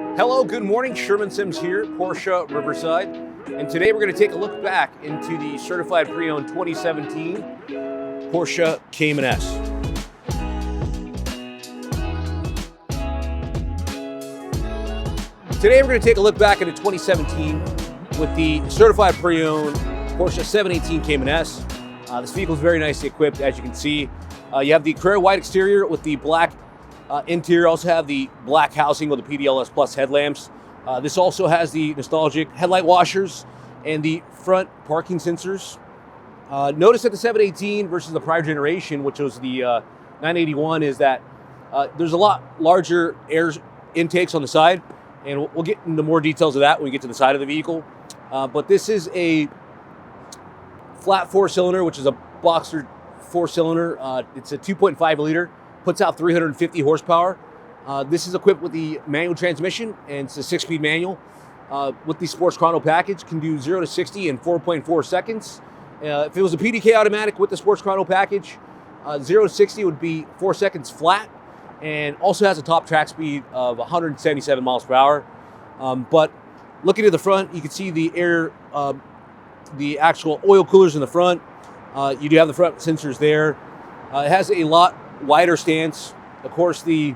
Hello, good morning. Sherman Sims here, Porsche Riverside. And today we're going to take a look back into the certified pre-owned 2017 Porsche Cayman S. Today we're going to take a look back into 2017 with the certified pre-owned Porsche 718 Cayman S. This vehicle is very nicely equipped, as you can see. You have the Carrera white exterior with the black interior. Also have the black housing with the PDLS Plus headlamps. This also has the nostalgic headlight washers and the front parking sensors. Notice that the 718 versus the prior generation, which was the 981, is that there's a lot larger air intakes on the side, and we'll get into more details of that when we get to the side of the vehicle. But this is a flat four-cylinder, which is a boxer four-cylinder. It's a 2.5 liter, puts out 350 horsepower. This is equipped with the manual transmission, and it's a 6-speed manual. With the Sports Chrono package, can do 0 to 60 in 4.4 seconds. If it was a PDK automatic with the Sports Chrono package, 0 to 60 would be 4 seconds flat, and also has a top track speed of 177 miles per hour. But looking at the front, you can see the air, the actual oil coolers in the front. You do have the front sensors there. It has a lot wider stance. Of course, the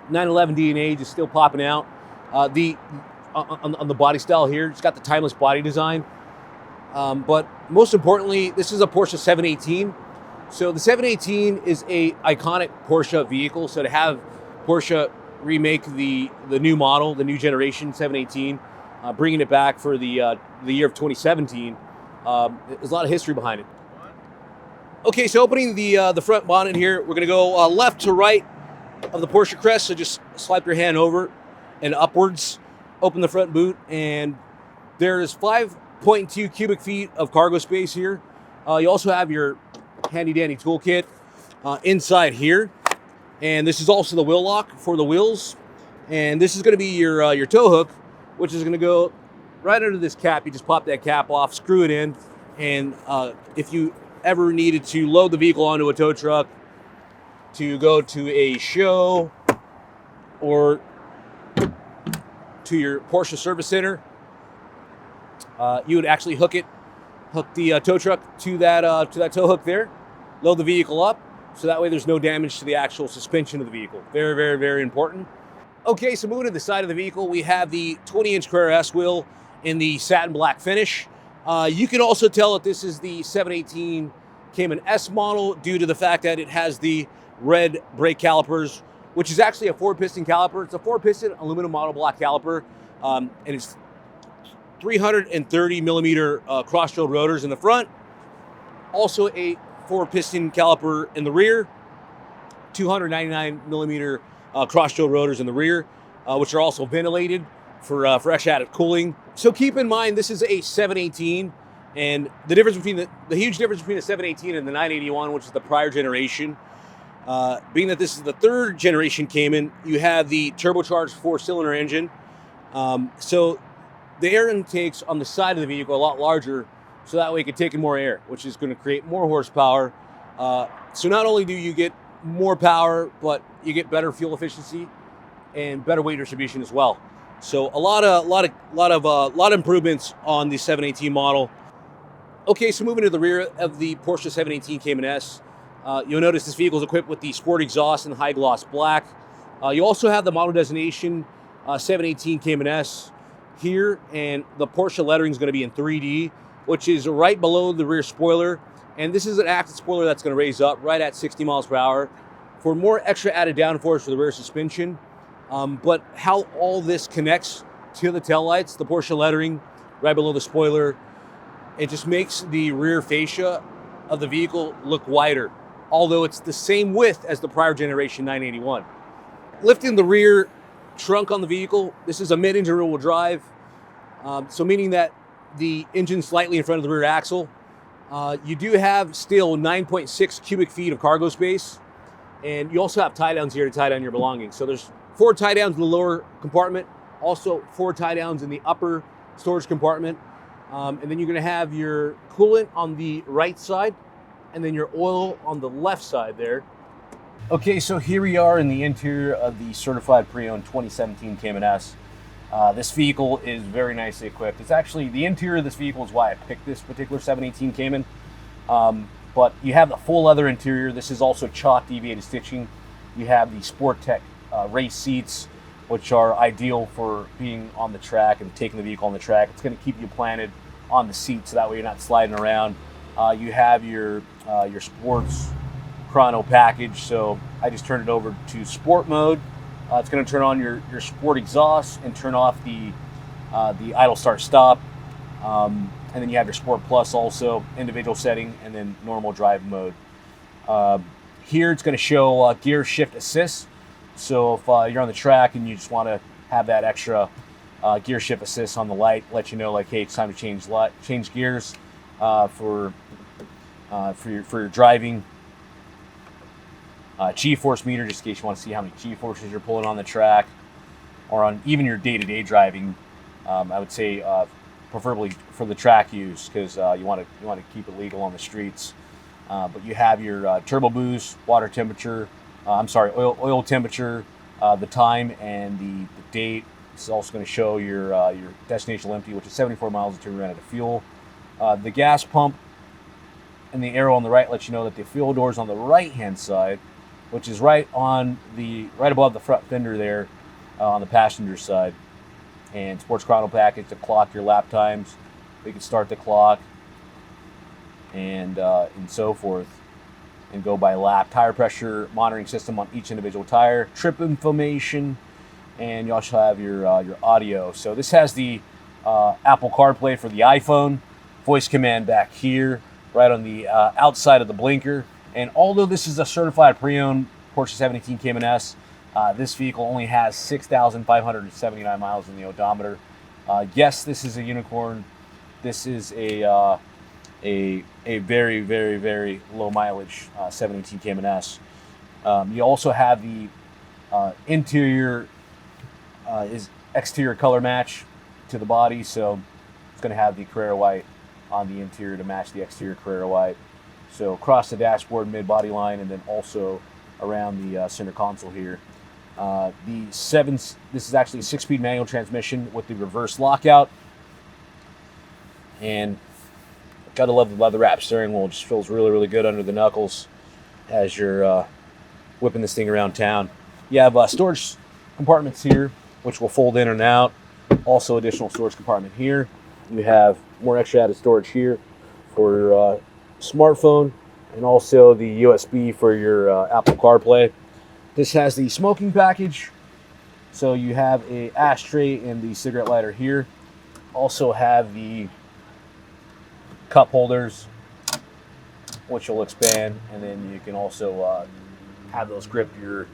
911 DNA is still popping out. On the body style here, it's got the timeless body design. But most importantly, this is a Porsche 718. So the 718 is a iconic Porsche vehicle. So to have Porsche remake the new model, the new generation 718, bringing it back for the year of 2017, there's a lot of history behind it. Okay, so opening the front bonnet here, we're going to go left to right of the Porsche crest. So just swipe your hand over and upwards, open the front boot, and there's 5.2 cubic feet of cargo space here. You also have your handy dandy toolkit inside here, and this is also the wheel lock for the wheels. And this is going to be your tow hook, which is going to go right under this cap. You just pop that cap off, screw it in, and if you ever needed to load the vehicle onto a tow truck to go to a show or to your Porsche service center, you would actually hook the tow truck to that tow hook there, load the vehicle up, so that way there's no damage to the actual suspension of the vehicle. Very, very, very important. Okay, so moving to the side of the vehicle, we have the 20-inch Carrera S wheel in the satin black finish. You can also tell that this is the 718 Cayman S model due to the fact that it has the red brake calipers, which is actually a 4-piston caliper. It's a 4-piston aluminum model block caliper, and it's 330 millimeter cross-drilled rotors in the front. Also a 4-piston caliper in the rear, 299 millimeter cross-drilled rotors in the rear, which are also ventilated for extra added cooling. So keep in mind, this is a 718, and the difference between the huge difference between the 718 and the 981, which is the prior generation, being that this is the third generation Cayman, you have the turbocharged 4-cylinder engine. So the air intakes on the side of the vehicle are a lot larger, so that way you can take in more air, which is going to create more horsepower. So not only do you get more power, but you get better fuel efficiency and better weight distribution as well. So a lot of improvements on the 718 model. Okay, so moving to the rear of the Porsche 718 Cayman S, you'll notice this vehicle is equipped with the Sporty exhaust in high gloss black. You also have the model designation 718 Cayman S here, and the Porsche lettering is going to be in 3D, which is right below the rear spoiler. And this is an active spoiler that's going to raise up right at 60 miles per hour for more extra added downforce for the rear suspension. But how all this connects to the taillights, the Porsche lettering right below the spoiler, it just makes the rear fascia of the vehicle look wider, although it's the same width as the prior generation 981. Lifting the rear trunk on the vehicle, this is a mid-engine rear-wheel drive, so meaning that the engine's slightly in front of the rear axle. You do have still 9.6 cubic feet of cargo space, and you also have tie-downs here to tie down your belongings. So there's 4 tie-downs in the lower compartment, also 4 tie-downs in the upper storage compartment. And then you're going to have your coolant on the right side, and then your oil on the left side there. Okay, so here we are in the interior of the certified pre-owned 2017 Cayman S. This vehicle is very nicely equipped. It's actually, the interior of this vehicle is why I picked this particular 718 Cayman. But you have the full leather interior. This is also chalk deviated stitching. You have the Sport Tech race seats, which are ideal for being on the track and taking the vehicle on the track. It's going to keep you planted on the seat, so that way you're not sliding around. You have your sports chrono package, so I just turned it over to sport mode. It's going to turn on your sport exhaust and turn off the idle start stop, and then you have your sport plus also, individual setting, and then normal drive mode. Here it's going to show gear shift assist, so if you're on the track and you just want to have that extra gear shift assist on the light, let you know like, hey, it's time to change gears for your driving. G-force meter, just in case you want to see how many G-forces you're pulling on the track, or on even your day-to-day driving. I would say preferably for the track use, because you want to keep it legal on the streets. But you have your turbo boost, water temperature, oil temperature, the time, and the date. It's also going to show your destination empty, which is 74 miles until you run out of fuel. The gas pump and the arrow on the right lets you know that the fuel door is on the right-hand side, which is right above the front fender there on the passenger side. And sports chrono package to clock your lap times. You can start the clock and so forth, and go by lap. Tire pressure monitoring system on each individual tire. Trip information, and you also have your audio. So this has the Apple CarPlay for the iPhone. Voice command back here, right on the outside of the blinker. And although this is a certified pre-owned Porsche 718 Cayman S, this vehicle only has 6,579 miles in the odometer. Yes, this is a unicorn. This is a very, very, very low mileage 718 Cayman S. You also have the interior is exterior color match to the body, so it's going to have the Carrera white on the interior to match the exterior Carrera white. So across the dashboard, mid-body line, and then also around the center console here. This is actually a 6-speed manual transmission with the reverse lockout. And gotta love the leather wrap steering wheel. It just feels really, really good under the knuckles as you're whipping this thing around town. You have storage compartments here, which will fold in and out. Also additional storage compartment here. You have more extra added storage here for your smartphone, and also the USB for your Apple CarPlay. This has the smoking package, so you have a ashtray and the cigarette lighter here. Also have the cup holders, which will expand, and then you can also have those grip your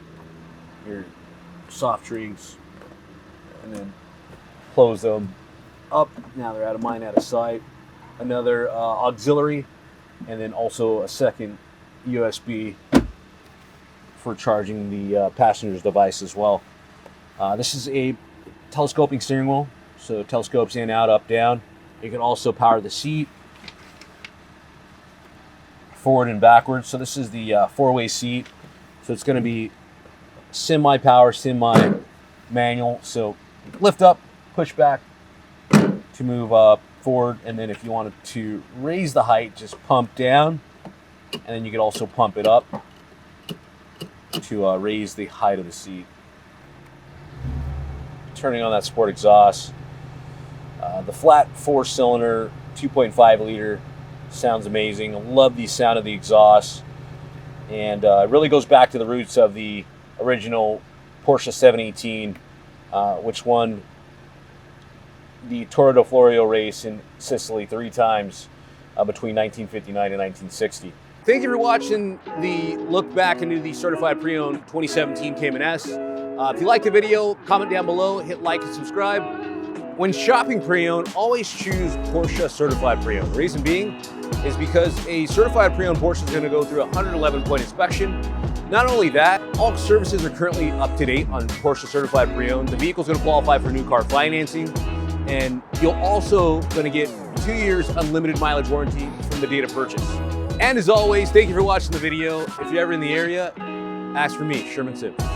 soft drinks, and then close them up. Now they're out of mind, out of sight. Another auxiliary, and then also a second USB for charging the passenger's device as well. This is a telescoping steering wheel, so it telescopes in, out, up, down. You can also power the seat forward and backwards. So this is the four-way seat. So it's going to be semi-power, semi-manual. So lift up, push back to move forward, and then if you wanted to raise the height, just pump down, and then you could also pump it up to raise the height of the seat. Turning on that sport exhaust. The flat 4-cylinder 2.5 liter sounds amazing. I love the sound of the exhaust, and it really goes back to the roots of the original Porsche 718, which won the Tour de Florio race in Sicily 3 times between 1959 and 1960. Thank you for watching the look back into the certified pre-owned 2017 Cayman S. If you liked the video, comment down below, hit like and subscribe. When shopping pre-owned, always choose Porsche certified pre-owned. The reason being is because a certified pre-owned Porsche is going to go through a 111-point inspection. Not only that, all services are currently up to date on Porsche certified pre-owned. The vehicle is going to qualify for new car financing, and you're also going to get 2 years unlimited mileage warranty from the date of purchase. And as always, thank you for watching the video. If you're ever in the area, ask for me, Sherman Sim.